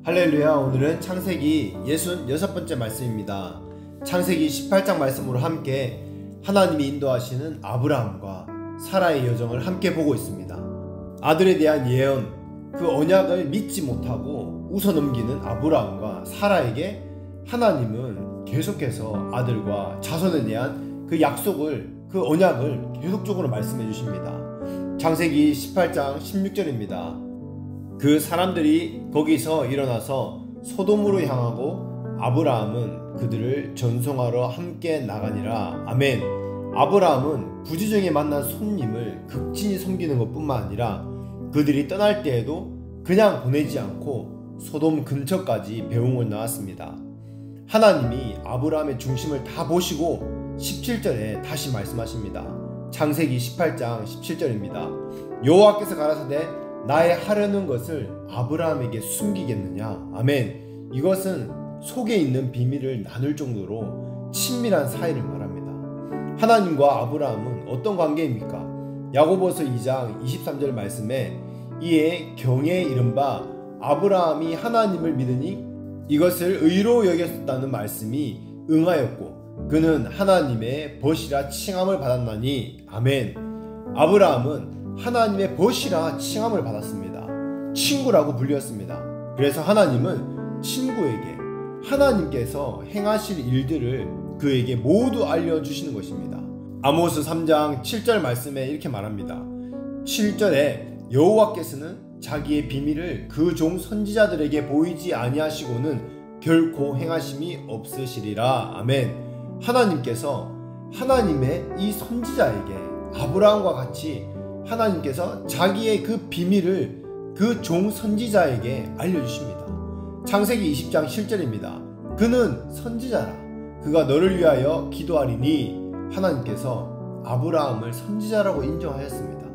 할렐루야. 오늘은 창세기 66번째 말씀입니다. 창세기 18장 말씀으로 함께 하나님이 인도하시는 아브라함과 사라의 여정을 함께 보고 있습니다. 아들에 대한 예언, 그 언약을 믿지 못하고 웃어넘기는 아브라함과 사라에게 하나님은 계속해서 아들과 자손에 대한 그 약속을, 그 언약을 계속적으로 말씀해 주십니다. 창세기 18장 16절입니다. 그 사람들이 거기서 일어나서 소돔으로 향하고 아브라함은 그들을 전송하러 함께 나가니라. 아멘. 아브라함은 부지정에 만난 손님을 극진히 섬기는 것뿐만 아니라 그들이 떠날 때에도 그냥 보내지 않고 소돔 근처까지 배웅을 나왔습니다. 하나님이 아브라함의 중심을 다 보시고 17절에 다시 말씀하십니다. 창세기 18장 17절입니다. 여호와께서 가라사대 나의 하려는 것을 아브라함에게 숨기겠느냐. 아멘. 이것은 속에 있는 비밀을 나눌 정도로 친밀한 사이를 말합니다. 하나님과 아브라함은 어떤 관계입니까? 야고보서 2장 23절 말씀에 이에 경에 이른바 아브라함이 하나님을 믿으니 이것을 의로 여겼다는 말씀이 응하였고 그는 하나님의 벗이라 칭함을 받았나니. 아멘. 아브라함은 하나님의 벗이라 칭함을 받았습니다. 친구라고 불렸습니다. 그래서 하나님은 친구에게 하나님께서 행하실 일들을 그에게 모두 알려주시는 것입니다. 아모스 3장 7절 말씀에 이렇게 말합니다. 7절에 여호와께서는 자기의 비밀을 그 종 선지자들에게 보이지 아니하시고는 결코 행하심이 없으시리라. 아멘. 하나님께서 하나님의 이 선지자에게 아브라함과 같이 하나님께서 자기의 그 비밀을 그 종 선지자에게 알려주십니다. 창세기 20장 7절입니다. 그는 선지자라. 그가 너를 위하여 기도하리니. 하나님께서 아브라함을 선지자라고 인정하였습니다.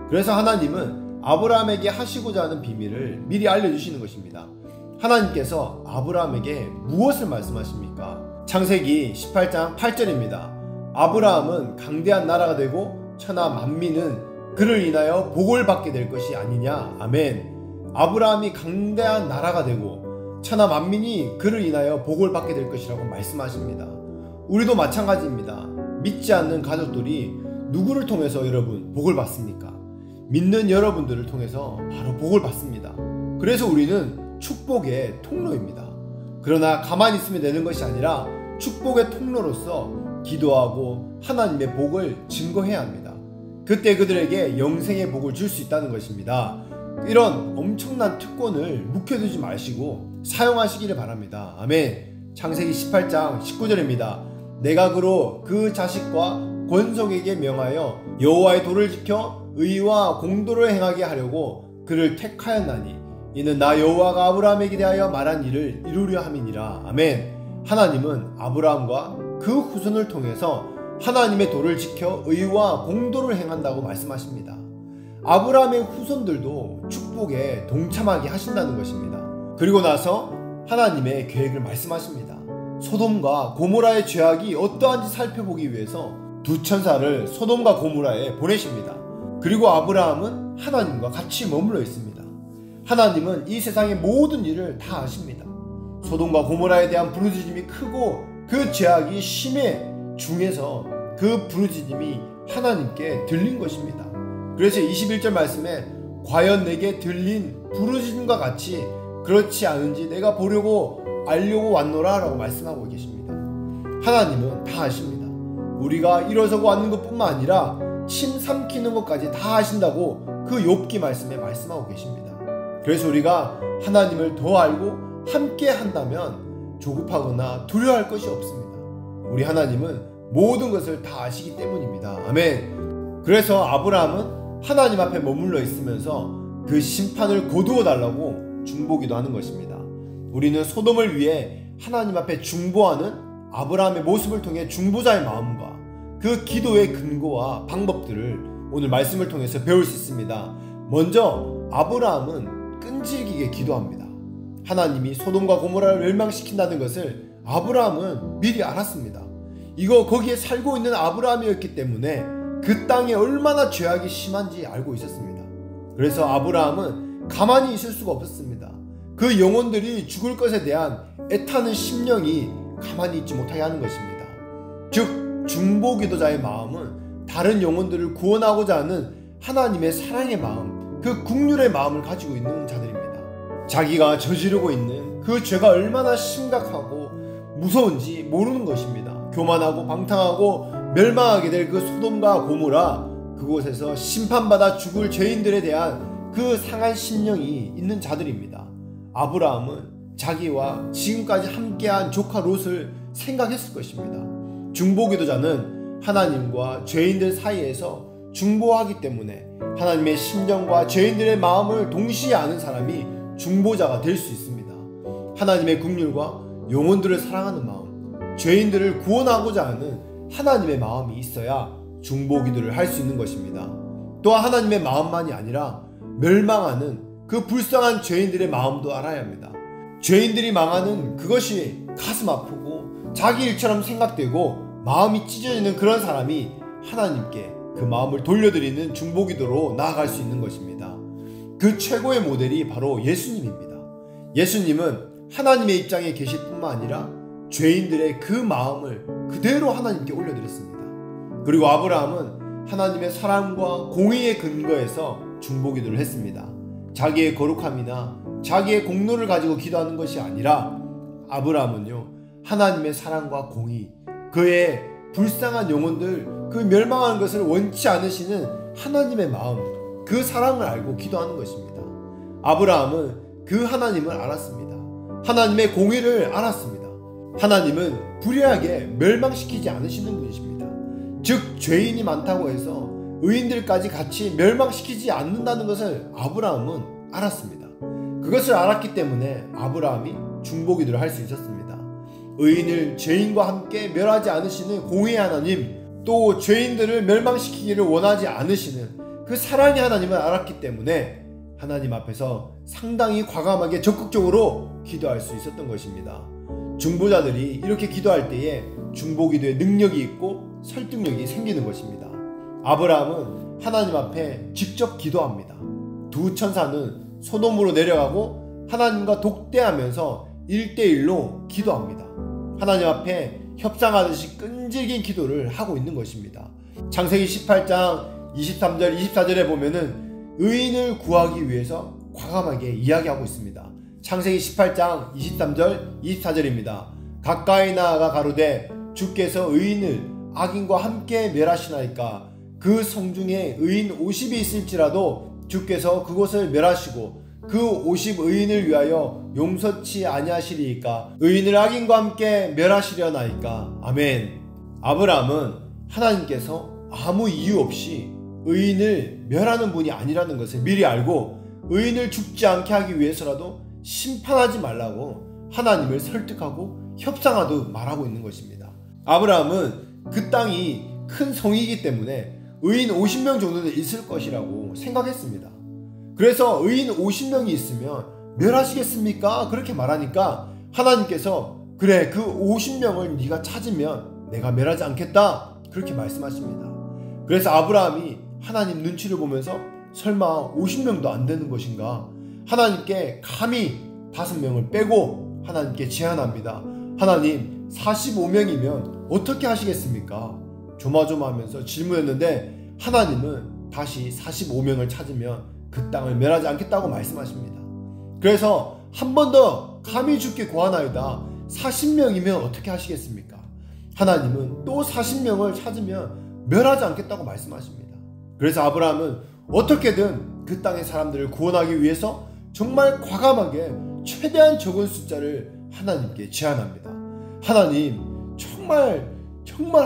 그래서 하나님은 아브라함에게 하시고자 하는 비밀을 미리 알려주시는 것입니다. 하나님께서 아브라함에게 무엇을 말씀하십니까? 창세기 18장 8절입니다. 아브라함은 강대한 나라가 되고 천하 만민은 그를 인하여 복을 받게 될 것이 아니냐. 아멘. 아브라함이 강대한 나라가 되고 천하 만민이 그를 인하여 복을 받게 될 것이라고 말씀하십니다. 우리도 마찬가지입니다. 믿지 않는 가족들이 누구를 통해서 여러분 복을 받습니까? 믿는 여러분들을 통해서 바로 복을 받습니다. 그래서 우리는 축복의 통로입니다. 그러나 가만히 있으면 되는 것이 아니라 축복의 통로로서 기도하고 하나님의 복을 증거해야 합니다. 그때 그들에게 영생의 복을 줄 수 있다는 것입니다. 이런 엄청난 특권을 묵혀두지 마시고 사용하시기를 바랍니다. 아멘. 창세기 18장 19절입니다. 내가 그로 그 자식과 권속에게 명하여 여호와의 도를 지켜 의와 공도를 행하게 하려고 그를 택하였나니 이는 나 여호와가 아브라함에게 대하여 말한 일을 이루려 함이니라. 아멘. 하나님은 아브라함과 그 후손을 통해서 하나님의 도를 지켜 의와 공도를 행한다고 말씀하십니다. 아브라함의 후손들도 축복에 동참하게 하신다는 것입니다. 그리고 나서 하나님의 계획을 말씀하십니다. 소돔과 고모라의 죄악이 어떠한지 살펴보기 위해서 두 천사를 소돔과 고모라에 보내십니다. 그리고 아브라함은 하나님과 같이 머물러 있습니다. 하나님은 이 세상의 모든 일을 다 아십니다. 소돔과 고모라에 대한 부르짖음이 크고 그 죄악이 심해 중에서 그 부르짖음이 하나님께 들린 것입니다. 그래서 21절 말씀에 과연 내게 들린 부르짖음과 같이 그렇지 않은지 내가 보려고 알려고 왔노라 라고 말씀하고 계십니다. 하나님은 다 아십니다. 우리가 일어서고 앉는 것뿐만 아니라 침 삼키는 것까지 다 아신다고 그 욥기 말씀에 말씀하고 계십니다. 그래서 우리가 하나님을 더 알고 함께 한다면 조급하거나 두려워할 것이 없습니다. 우리 하나님은 모든 것을 다 아시기 때문입니다. 아멘. 그래서 아브라함은 하나님 앞에 머물러 있으면서 그 심판을 거두어 달라고 중보기도 하는 것입니다. 우리는 소돔을 위해 하나님 앞에 중보하는 아브라함의 모습을 통해 중보자의 마음과 그 기도의 근거와 방법들을 오늘 말씀을 통해서 배울 수 있습니다. 먼저 아브라함은 끈질기게 기도합니다. 하나님이 소돔과 고모라를 멸망시킨다는 것을 아브라함은 미리 알았습니다. 이거 거기에 살고 있는 아브라함이었기 때문에 그 땅에 얼마나 죄악이 심한지 알고 있었습니다. 그래서 아브라함은 가만히 있을 수가 없었습니다. 그 영혼들이 죽을 것에 대한 애타는 심령이 가만히 있지 못하게 하는 것입니다. 즉 중보기도자의 마음은 다른 영혼들을 구원하고자 하는 하나님의 사랑의 마음, 그 긍휼의 마음을 가지고 있는 자들입니다. 자기가 저지르고 있는 그 죄가 얼마나 심각하고 무서운지 모르는 것입니다. 교만하고 방탕하고 멸망하게 될 그 소돔과 고모라, 그곳에서 심판받아 죽을 죄인들에 대한 그 상한 심령이 있는 자들입니다. 아브라함은 자기와 지금까지 함께한 조카 롯을 생각했을 것입니다. 중보기도자는 하나님과 죄인들 사이에서 중보하기 때문에 하나님의 심정과 죄인들의 마음을 동시에 아는 사람이 중보자가 될 수 있습니다. 하나님의 긍휼과 영혼들을 사랑하는 마음, 죄인들을 구원하고자 하는 하나님의 마음이 있어야 중보기도를 할 수 있는 것입니다. 또한 하나님의 마음만이 아니라 멸망하는 그 불쌍한 죄인들의 마음도 알아야 합니다. 죄인들이 망하는 그것이 가슴 아프고 자기 일처럼 생각되고 마음이 찢어지는 그런 사람이 하나님께 그 마음을 돌려드리는 중보기도로 나아갈 수 있는 것입니다. 그 최고의 모델이 바로 예수님입니다. 예수님은 하나님의 입장에 계실 뿐만 아니라 죄인들의 그 마음을 그대로 하나님께 올려드렸습니다. 그리고 아브라함은 하나님의 사랑과 공의의 근거에서 중보기도를 했습니다. 자기의 거룩함이나 자기의 공로를 가지고 기도하는 것이 아니라 아브라함은요, 하나님의 사랑과 공의, 그의 불쌍한 영혼들, 그 멸망하는 것을 원치 않으시는 하나님의 마음, 그 사랑을 알고 기도하는 것입니다. 아브라함은 그 하나님을 알았습니다. 하나님의 공의를 알았습니다. 하나님은 불의하게 멸망시키지 않으시는 분이십니다. 즉 죄인이 많다고 해서 의인들까지 같이 멸망시키지 않는다는 것을 아브라함은 알았습니다. 그것을 알았기 때문에 아브라함이 중보기도를 할 수 있었습니다. 의인을 죄인과 함께 멸하지 않으시는 공의의 하나님, 또 죄인들을 멸망시키기를 원하지 않으시는 그 사랑의 하나님을 알았기 때문에 하나님 앞에서 상당히 과감하게 적극적으로 기도할 수 있었던 것입니다. 중보자들이 이렇게 기도할 때에 중보기도의 능력이 있고 설득력이 생기는 것입니다. 아브라함은 하나님 앞에 직접 기도합니다. 두 천사는 소돔으로 내려가고 하나님과 독대하면서 1대1로 기도합니다. 하나님 앞에 협상하듯이 끈질긴 기도를 하고 있는 것입니다. 창세기 18장 23절 24절에 보면은 의인을 구하기 위해서 과감하게 이야기하고 있습니다. 창세기 18장 23절 24절입니다. 가까이 나아가 가로되 주께서 의인을 악인과 함께 멸하시나이까. 그 성중에 의인 50이 있을지라도 주께서 그곳을 멸하시고 그 50 의인을 위하여 용서치 아니하시리이까. 의인을 악인과 함께 멸하시려나이까. 아멘. 아브라함은 하나님께서 아무 이유 없이 의인을 멸하는 분이 아니라는 것을 미리 알고 의인을 죽지 않게 하기 위해서라도 심판하지 말라고 하나님을 설득하고 협상하듯 말하고 있는 것입니다. 아브라함은 그 땅이 큰 성이기 때문에 의인 50명 정도는 있을 것이라고 생각했습니다. 그래서 의인 50명이 있으면 멸하시겠습니까? 그렇게 말하니까 하나님께서 그래, 그 50명을 네가 찾으면 내가 멸하지 않겠다, 그렇게 말씀하십니다. 그래서 아브라함이 하나님 눈치를 보면서 설마 50명도 안 되는 것인가, 하나님께 감히 5명을 빼고 하나님께 제안합니다. 하나님, 45명이면 어떻게 하시겠습니까? 조마조마하면서 질문했는데 하나님은 다시 45명을 찾으면 그 땅을 멸하지 않겠다고 말씀하십니다. 그래서 한 번 더 감히 주께 고하나이다, 40명이면 어떻게 하시겠습니까? 하나님은 또 40명을 찾으면 멸하지 않겠다고 말씀하십니다. 그래서 아브라함은 어떻게든 그 땅의 사람들을 구원하기 위해서 정말 과감하게 최대한 적은 숫자를 하나님께 제안합니다. 하나님, 정말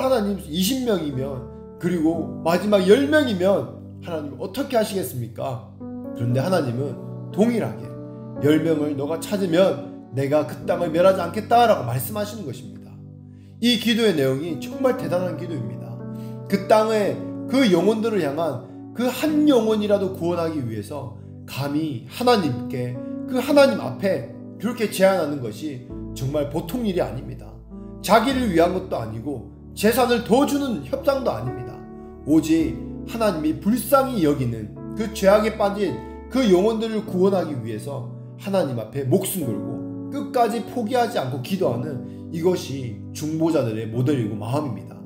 하나님 20명이면, 그리고 마지막 10명이면 하나님 어떻게 하시겠습니까? 그런데 하나님은 동일하게 10명을 너가 찾으면 내가 그 땅을 멸하지 않겠다라고 말씀하시는 것입니다. 이 기도의 내용이 정말 대단한 기도입니다. 그 땅의 그 영혼들을 향한 그 한 영혼이라도 구원하기 위해서 감히 하나님께, 그 하나님 앞에 그렇게 제안하는 것이 정말 보통 일이 아닙니다. 자기를 위한 것도 아니고 재산을 더 주는 협상도 아닙니다. 오직 하나님이 불쌍히 여기는 그 죄악에 빠진 그 영혼들을 구원하기 위해서 하나님 앞에 목숨 걸고 끝까지 포기하지 않고 기도하는 이것이 중보자들의 모델이고 마음입니다.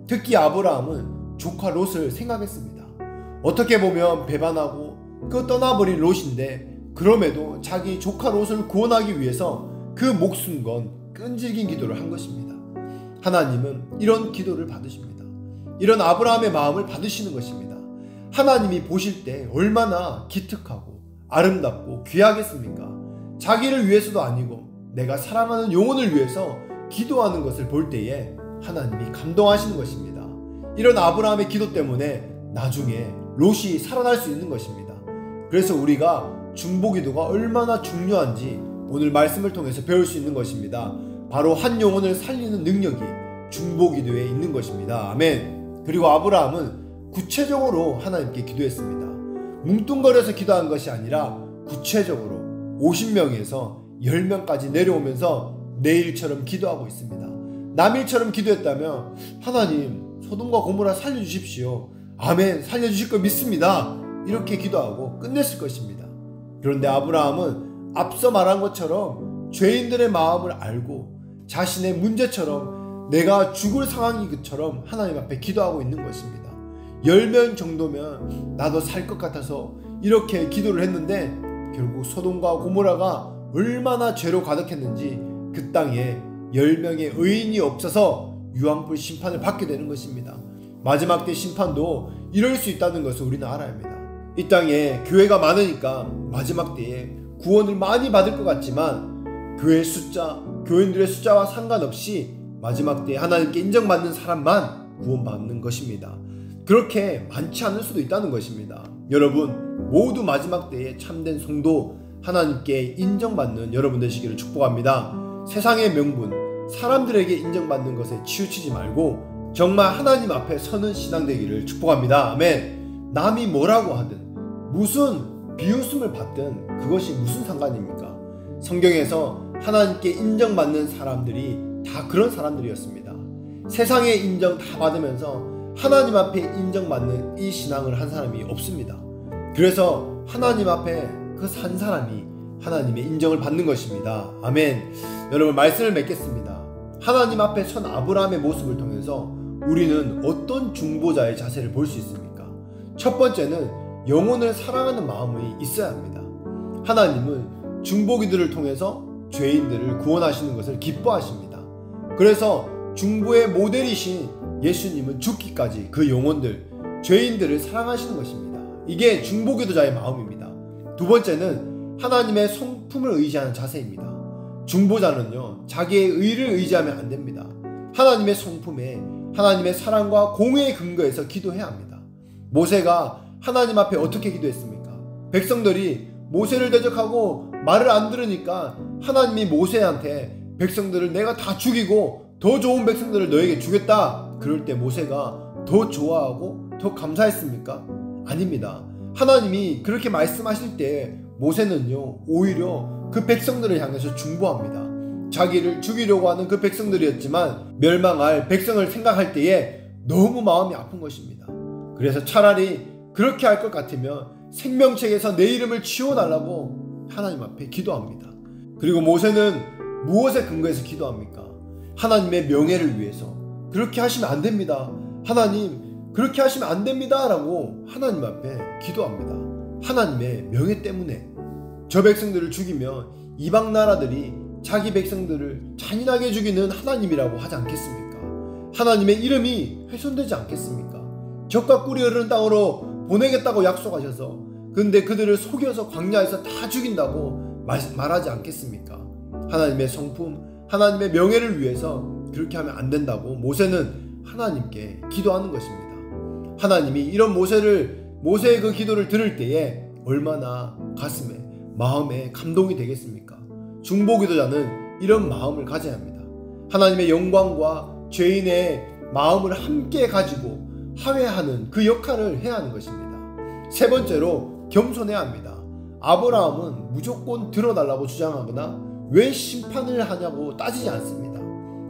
특히 아브라함은 조카 롯을 생각했습니다. 어떻게 보면 배반하고 떠나버린 롯인데 그럼에도 자기 조카 롯을 구원하기 위해서 그 목숨 건 끈질긴 기도를 한 것입니다. 하나님은 이런 기도를 받으십니다. 이런 아브라함의 마음을 받으시는 것입니다. 하나님이 보실 때 얼마나 기특하고 아름답고 귀하겠습니까? 자기를 위해서도 아니고 내가 사랑하는 영혼을 위해서 기도하는 것을 볼 때에 하나님이 감동하시는 것입니다. 이런 아브라함의 기도 때문에 나중에 롯이 살아날 수 있는 것입니다. 그래서 우리가 중보기도가 얼마나 중요한지 오늘 말씀을 통해서 배울 수 있는 것입니다. 바로 한 영혼을 살리는 능력이 중보기도에 있는 것입니다. 아멘. 그리고 아브라함은 구체적으로 하나님께 기도했습니다. 뭉뚱거려서 기도한 것이 아니라 구체적으로 50명에서 10명까지 내려오면서 내일처럼 기도하고 있습니다. 남일처럼 기도했다면 하나님 소돔과 고모라 살려주십시오. 아멘, 살려주실 거 믿습니다. 이렇게 기도하고 끝냈을 것입니다. 그런데 아브라함은 앞서 말한 것처럼 죄인들의 마음을 알고 자신의 문제처럼 내가 죽을 상황인 것처럼 하나님 앞에 기도하고 있는 것입니다. 10명 정도면 나도 살 것 같아서 이렇게 기도를 했는데 결국 소돔과 고모라가 얼마나 죄로 가득했는지 그 땅에 10명의 의인이 없어서 유황불 심판을 받게 되는 것입니다. 마지막 때 심판도 이럴 수 있다는 것을 우리는 알아야 합니다. 이 땅에 교회가 많으니까 마지막 때에 구원을 많이 받을 것 같지만 교회 숫자, 교인들의 숫자와 상관없이 마지막 때에 하나님께 인정받는 사람만 구원받는 것입니다. 그렇게 많지 않을 수도 있다는 것입니다. 여러분 모두 마지막 때에 참된 성도, 하나님께 인정받는 여러분 되시기를 축복합니다. 세상의 명분, 사람들에게 인정받는 것에 치우치지 말고 정말 하나님 앞에 서는 신앙 되기를 축복합니다. 아멘. 남이 뭐라고 하든 무슨 비웃음을 받든 그것이 무슨 상관입니까? 성경에서 하나님께 인정받는 사람들이 다 그런 사람들이었습니다. 세상의 인정 다 받으면서 하나님 앞에 인정받는 이 신앙을 한 사람이 없습니다. 그래서 하나님 앞에 그 산 사람이 하나님의 인정을 받는 것입니다. 아멘. 여러분 말씀을 맺겠습니다. 하나님 앞에 선 아브라함의 모습을 통해서 우리는 어떤 중보자의 자세를 볼 수 있습니까? 첫 번째는 영혼을 사랑하는 마음이 있어야 합니다. 하나님은 중보기도를 통해서 죄인들을 구원하시는 것을 기뻐하십니다. 그래서 중보의 모델이신 예수님은 죽기까지 그 영혼들, 죄인들을 사랑하시는 것입니다. 이게 중보기도자의 마음입니다. 두 번째는 하나님의 성품을 의지하는 자세입니다. 중보자는요, 자기의 의를 의지하면 안 됩니다. 하나님의 성품에 하나님의 사랑과 공의의 근거에서 기도해야 합니다. 모세가 하나님 앞에 어떻게 기도했습니까? 백성들이 모세를 대적하고 말을 안 들으니까 하나님이 모세한테 백성들을 내가 다 죽이고 더 좋은 백성들을 너에게 주겠다. 그럴 때 모세가 더 좋아하고 더 감사했습니까? 아닙니다. 하나님이 그렇게 말씀하실 때 모세는요, 오히려 그 백성들을 향해서 중보합니다. 자기를 죽이려고 하는 그 백성들이었지만 멸망할 백성을 생각할 때에 너무 마음이 아픈 것입니다. 그래서 차라리 그렇게 할 것 같으면 생명책에서 내 이름을 치워달라고 하나님 앞에 기도합니다. 그리고 모세는 무엇에 근거해서 기도합니까? 하나님의 명예를 위해서. 그렇게 하시면 안 됩니다. 하나님 그렇게 하시면 안 됩니다 라고 하나님 앞에 기도합니다. 하나님의 명예 때문에. 저 백성들을 죽이면 이방 나라들이 자기 백성들을 잔인하게 죽이는 하나님이라고 하지 않겠습니까? 하나님의 이름이 훼손되지 않겠습니까? 젖과 꿀이 흐르는 땅으로 보내겠다고 약속하셔서 근데 그들을 속여서 광야에서 다 죽인다고 말하지 않겠습니까? 하나님의 성품, 하나님의 명예를 위해서 그렇게 하면 안 된다고 모세는 하나님께 기도하는 것입니다. 하나님이 이런 모세의 그 기도를 들을 때에 얼마나 가슴에, 마음에 감동이 되겠습니까? 중보기도자는 이런 마음을 가져야 합니다. 하나님의 영광과 죄인의 마음을 함께 가지고 화해하는 그 역할을 해야 하는 것입니다. 세 번째로 겸손해야 합니다. 아브라함은 무조건 들어달라고 주장하거나 왜 심판을 하냐고 따지지 않습니다.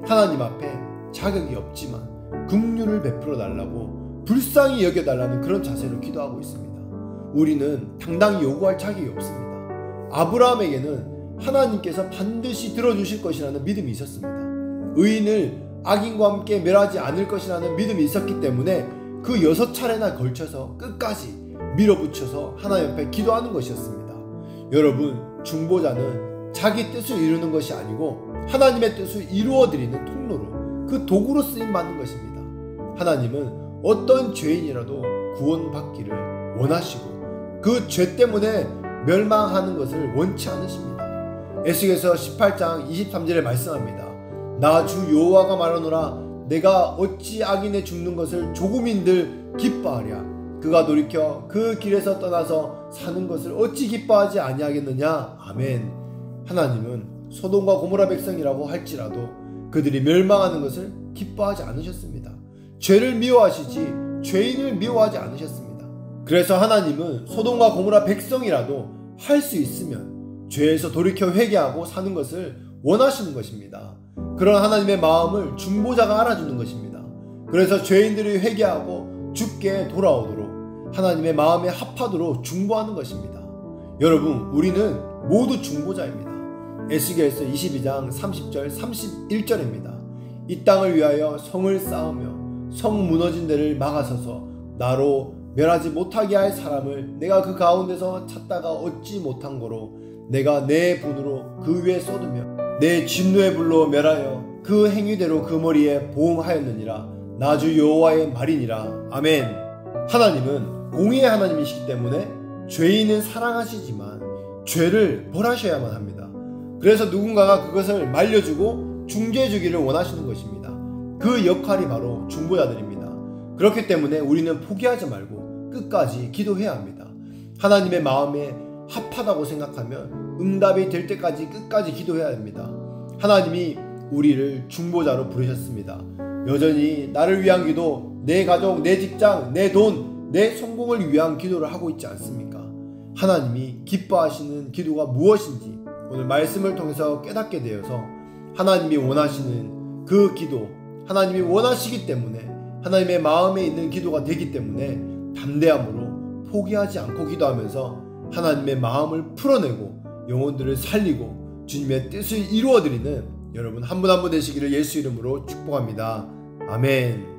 하나님 앞에 자격이 없지만 긍휼을 베풀어 달라고 불쌍히 여겨달라는 그런 자세로 기도하고 있습니다. 우리는 당당히 요구할 자격이 없습니다. 아브라함에게는 하나님께서 반드시 들어주실 것이라는 믿음이 있었습니다. 의인을 악인과 함께 멸하지 않을 것이라는 믿음이 있었기 때문에 그 6차례나 걸쳐서 끝까지 밀어붙여서 하나님 앞에 기도하는 것이었습니다. 여러분, 중보자는 자기 뜻을 이루는 것이 아니고 하나님의 뜻을 이루어드리는 통로로, 그 도구로 쓰임받는 것입니다. 하나님은 어떤 죄인이라도 구원받기를 원하시고 그 죄 때문에 멸망하는 것을 원치 않으십니다. 에스겔서 18장 23절에 말씀합니다. 나 주 여호와가 말하노라. 내가 어찌 악인의 죽는 것을 조금인들 기뻐하랴. 그가 돌이켜 그 길에서 떠나서 사는 것을 어찌 기뻐하지 아니하겠느냐. 아멘. 하나님은 소돔과 고모라 백성이라고 할지라도 그들이 멸망하는 것을 기뻐하지 않으셨습니다. 죄를 미워하시지 죄인을 미워하지 않으셨습니다. 그래서 하나님은 소돔과 고모라 백성이라도 할 수 있으면 죄에서 돌이켜 회개하고 사는 것을 원하시는 것입니다. 그런 하나님의 마음을 중보자가 알아주는 것입니다. 그래서 죄인들이 회개하고 주께 돌아오도록 하나님의 마음에 합하도록 중보하는 것입니다. 여러분, 우리는 모두 중보자입니다. 에스겔서 22장 30절 31절입니다. 이 땅을 위하여 성을 쌓으며 성 무너진 데를 막아서서 나로 멸하지 못하게 할 사람을 내가 그 가운데서 찾다가 얻지 못한 거로 내가 내 분으로 그 위에 쏟으며 내 진노의 불로 멸하여 그 행위대로 그 머리에 보응하였느니라. 나 주 여호와의 말이니라. 아멘. 하나님은 공의의 하나님이시기 때문에 죄인은 사랑하시지만 죄를 벌하셔야만 합니다. 그래서 누군가가 그것을 말려주고 중재해주기를 원하시는 것입니다. 그 역할이 바로 중보자들입니다. 그렇기 때문에 우리는 포기하지 말고 끝까지 기도해야 합니다. 하나님의 마음에 합하다고 생각하면 응답이 될 때까지 끝까지 기도해야 합니다. 하나님이 우리를 중보자로 부르셨습니다. 여전히 나를 위한 기도, 내 가족, 내 직장, 내 돈, 내 성공을 위한 기도를 하고 있지 않습니까? 하나님이 기뻐하시는 기도가 무엇인지 오늘 말씀을 통해서 깨닫게 되어서 하나님이 원하시는 그 기도, 하나님이 원하시기 때문에 하나님의 마음에 있는 기도가 되기 때문에 담대함으로 포기하지 않고 기도하면서 하나님의 마음을 풀어내고 영혼들을 살리고 주님의 뜻을 이루어드리는 여러분 한 분 한 분 되시기를 예수 이름으로 축복합니다. 아멘.